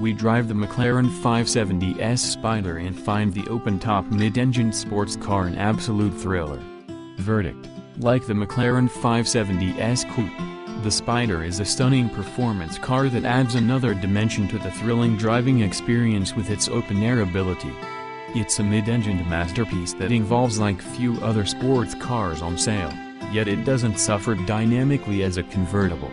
we drive the McLaren 570S Spider and find the open-top mid-engine sports car an absolute thriller. Verdict: like the McLaren 570S Coupe, the Spider is a stunning performance car that adds another dimension to the thrilling driving experience with its open-air ability. It's a mid-engined masterpiece that evolves like few other sports cars on sale, yet it doesn't suffer dynamically as a convertible.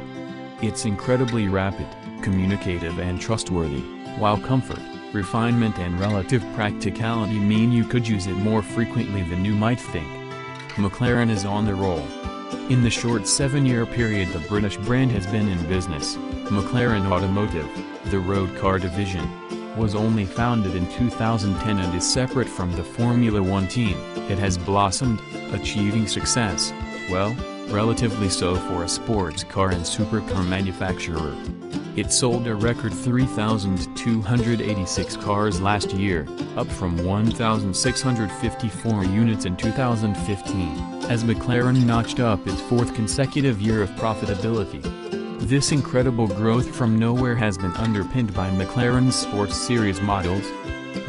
It's incredibly rapid, communicative and trustworthy, while comfort, refinement and relative practicality mean you could use it more frequently than you might think. McLaren is on the roll. In the short 7-year period the British brand has been in business, McLaren Automotive, the road car division, was only founded in 2010 and is separate from the Formula One team. It has blossomed, achieving success, well, relatively so for a sports car and supercar manufacturer. It sold a record 3,286 cars last year, up from 1,654 units in 2015, as McLaren notched up its fourth consecutive year of profitability. This incredible growth from nowhere has been underpinned by McLaren's Sports Series models.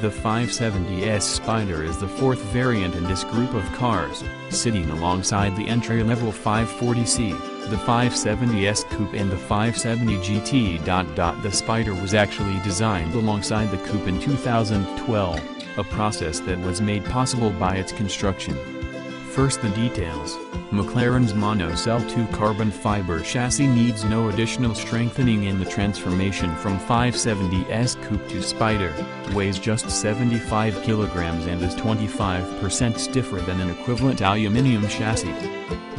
The 570S Spider is the fourth variant in this group of cars, sitting alongside the entry-level 540C, the 570S Coupe and the 570 GT. The Spider was actually designed alongside the Coupe in 2012, a process that was made possible by its construction. First, the details. McLaren's monocell 2 carbon fiber chassis needs no additional strengthening in the transformation from 570S Coupe to Spider, weighs just 75 kilograms and is 25% stiffer than an equivalent aluminium chassis.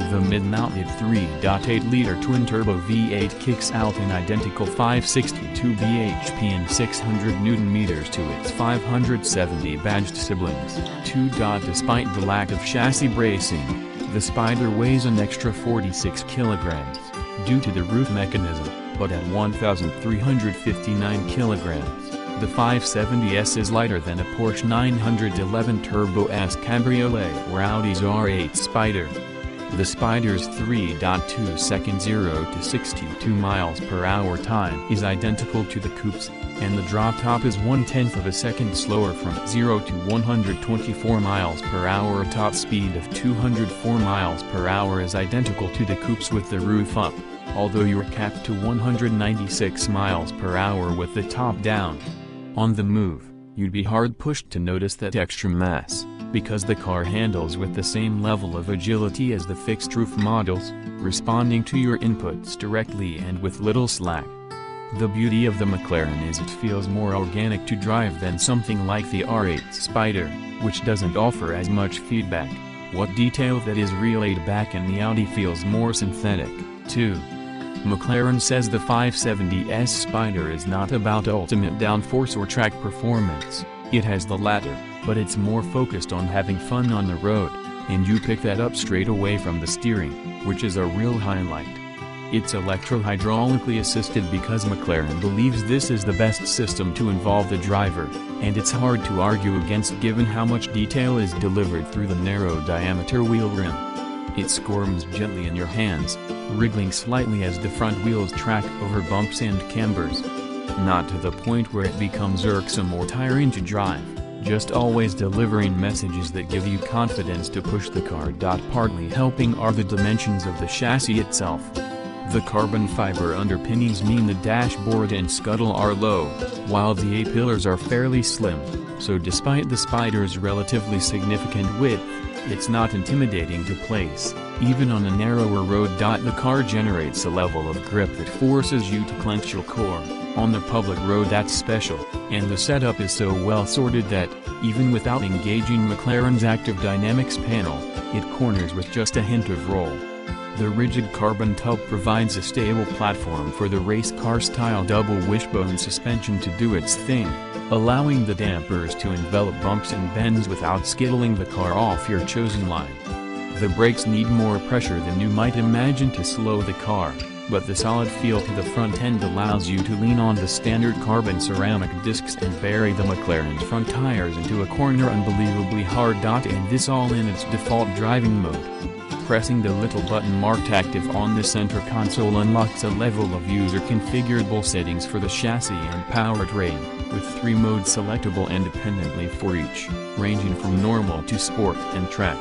The mid-mounted 3.8-liter twin-turbo V8 kicks out an identical 562 bhp and 600 Nm to its 570 badged siblings. Despite the lack of chassis bracing, the Spider weighs an extra 46 kilograms, due to the roof mechanism, but at 1,359 kilograms, the 570S is lighter than a Porsche 911 Turbo S Cabriolet or Audi's R8 Spider. The Spider's 3.2-second 0 to 62 miles per hour time is identical to the Coupe's, and the drop top is 1/10 of a second slower from 0 to 124 miles per hour. A top speed of 204 miles per hour is identical to the Coupe's with the roof up, although you're capped to 196 miles per hour with the top down. On the move, you'd be hard-pushed to notice that extra mass, because the car handles with the same level of agility as the fixed-roof models, responding to your inputs directly and with little slack. The beauty of the McLaren is it feels more organic to drive than something like the R8 Spider, which doesn't offer as much feedback. What detail that is relayed back in the Audi feels more synthetic, too. McLaren says the 570S Spider is not about ultimate downforce or track performance. It has the latter, but it's more focused on having fun on the road, and you pick that up straight away from the steering, which is a real highlight. It's electro-hydraulically assisted because McLaren believes this is the best system to involve the driver, and it's hard to argue against given how much detail is delivered through the narrow-diameter wheel rim. It squirms gently in your hands, wriggling slightly as the front wheels track over bumps and cambers. Not to the point where it becomes irksome or tiring to drive, just always delivering messages that give you confidence to push the car. Partly helping are the dimensions of the chassis itself. The carbon fiber underpinnings mean the dashboard and scuttle are low, while the A-pillars are fairly slim, so despite the Spider's relatively significant width, it's not intimidating to place, even on a narrower road. The car generates a level of grip that forces you to clench your core. On the public road that's special, and the setup is so well sorted that, even without engaging McLaren's active dynamics panel, it corners with just a hint of roll. The rigid carbon tub provides a stable platform for the race car-style double wishbone suspension to do its thing, allowing the dampers to envelop bumps and bends without skittling the car off your chosen line. The brakes need more pressure than you might imagine to slow the car, but the solid feel to the front end allows you to lean on the standard carbon ceramic discs and bury the McLaren's front tires into a corner unbelievably hard. And this all in its default driving mode. Pressing the little button marked Active on the center console unlocks a level of user-configurable settings for the chassis and powertrain, with 3 modes selectable independently for each, ranging from normal to sport and track.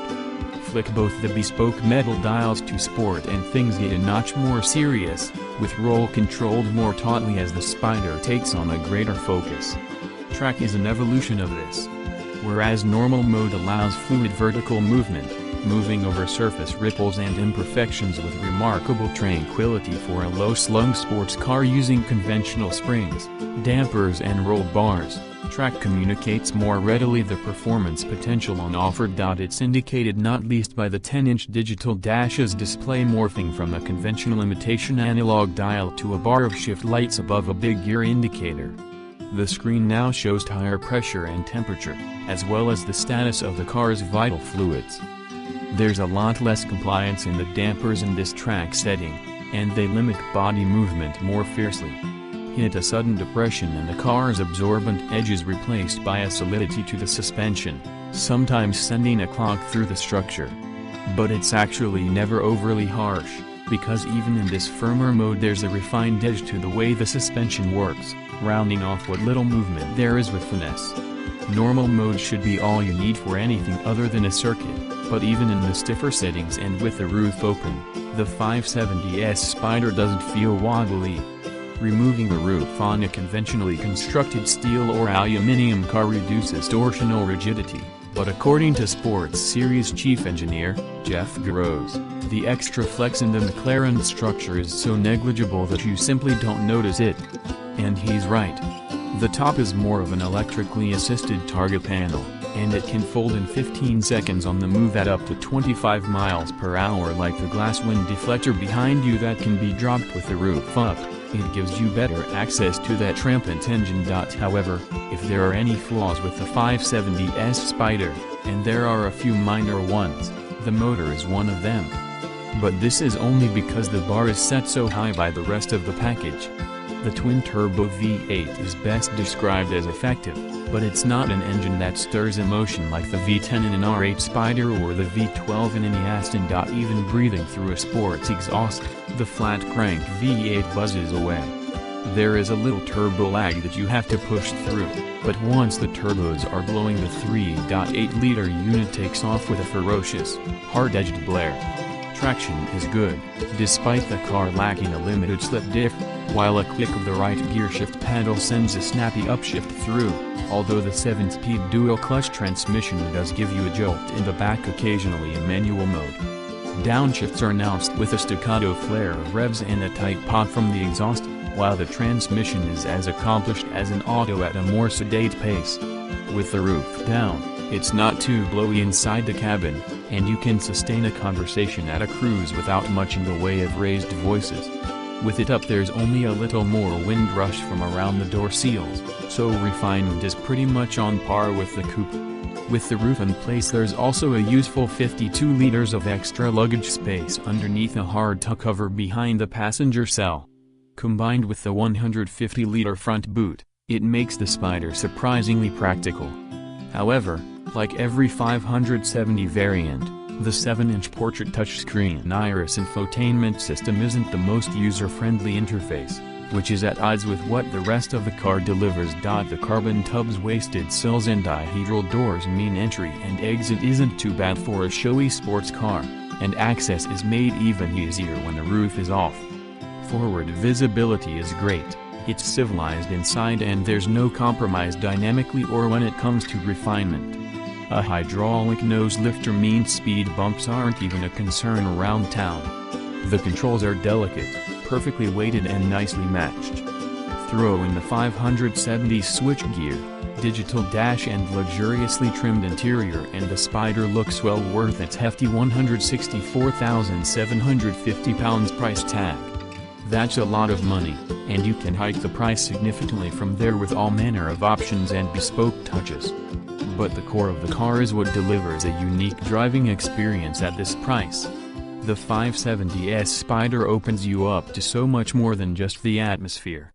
Flick both the bespoke metal dials to sport and things get a notch more serious, with roll controlled more tautly as the Spider takes on a greater focus. Track is an evolution of this. Whereas normal mode allows fluid vertical movement, moving over surface ripples and imperfections with remarkable tranquility for a low-slung sports car using conventional springs, dampers and roll bars, Track communicates more readily the performance potential on offer. It's indicated not least by the 10-inch digital dash's display morphing from a conventional imitation analog dial to a bar of shift lights above a big gear indicator. The screen now shows tire pressure and temperature, as well as the status of the car's vital fluids. There's a lot less compliance in the dampers in this track setting, and they limit body movement more fiercely. Hit a sudden depression and the car's absorbent edge is replaced by a solidity to the suspension, sometimes sending a clog through the structure. But it's actually never overly harsh, because even in this firmer mode there's a refined edge to the way the suspension works, rounding off what little movement there is with finesse. Normal mode should be all you need for anything other than a circuit, but even in the stiffer settings and with the roof open, the 570S Spider doesn't feel wobbly. Removing the roof on a conventionally constructed steel or aluminum car reduces torsional rigidity, but according to Sports Series chief engineer, Jeff Gross, the extra flex in the McLaren structure is so negligible that you simply don't notice it. And he's right. The top is more of an electrically assisted target panel, and it can fold in 15 seconds on the move at up to 25 miles per hour, like the glass wind deflector behind you that can be dropped with the roof up. It gives you better access to that rampant engine. However, if there are any flaws with the 570S Spider, and there are a few minor ones, the motor is one of them. But this is only because the bar is set so high by the rest of the package. The twin-turbo V8 is best described as effective, but it's not an engine that stirs emotion like the V10 in an R8 Spider or the V12 in any Aston. Even breathing through a sports exhaust, the flat crank V8 buzzes away. There is a little turbo lag that you have to push through, but once the turbos are blowing, the 3.8-liter unit takes off with a ferocious, hard-edged blare. Traction is good, despite the car lacking a limited slip diff, while a click of the right gear shift paddle sends a snappy upshift through, although the 7-speed dual-clutch transmission does give you a jolt in the back occasionally in manual mode. Downshifts are announced with a staccato flare of revs and a tight pop from the exhaust, while the transmission is as accomplished as an auto at a more sedate pace. With the roof down, it's not too blowy inside the cabin, and you can sustain a conversation at a cruise without much in the way of raised voices. With it up, there's only a little more wind rush from around the door seals, so refinement is pretty much on par with the coupe. With the roof in place, there's also a useful 52 liters of extra luggage space underneath a hardtop cover behind the passenger cell. Combined with the 150-liter front boot, it makes the Spider surprisingly practical. However, like every 570 variant, the 7-inch portrait touchscreen iris infotainment system isn't the most user-friendly interface, which is at odds with what the rest of the car delivers. The carbon tubs, wasted sills and dihedral doors mean entry and exit isn't too bad for a showy sports car, and access is made even easier when the roof is off. Forward visibility is great, it's civilized inside, and there's no compromise dynamically or when it comes to refinement. A hydraulic nose lifter means speed bumps aren't even a concern around town. The controls are delicate, perfectly weighted and nicely matched. Throw in the 570 switchgear, digital dash and luxuriously trimmed interior, and the Spider looks well worth its hefty £164,750 price tag. That's a lot of money, and you can hike the price significantly from there with all manner of options and bespoke touches. But the core of the car is what delivers a unique driving experience at this price. The 570S Spider opens you up to so much more than just the atmosphere.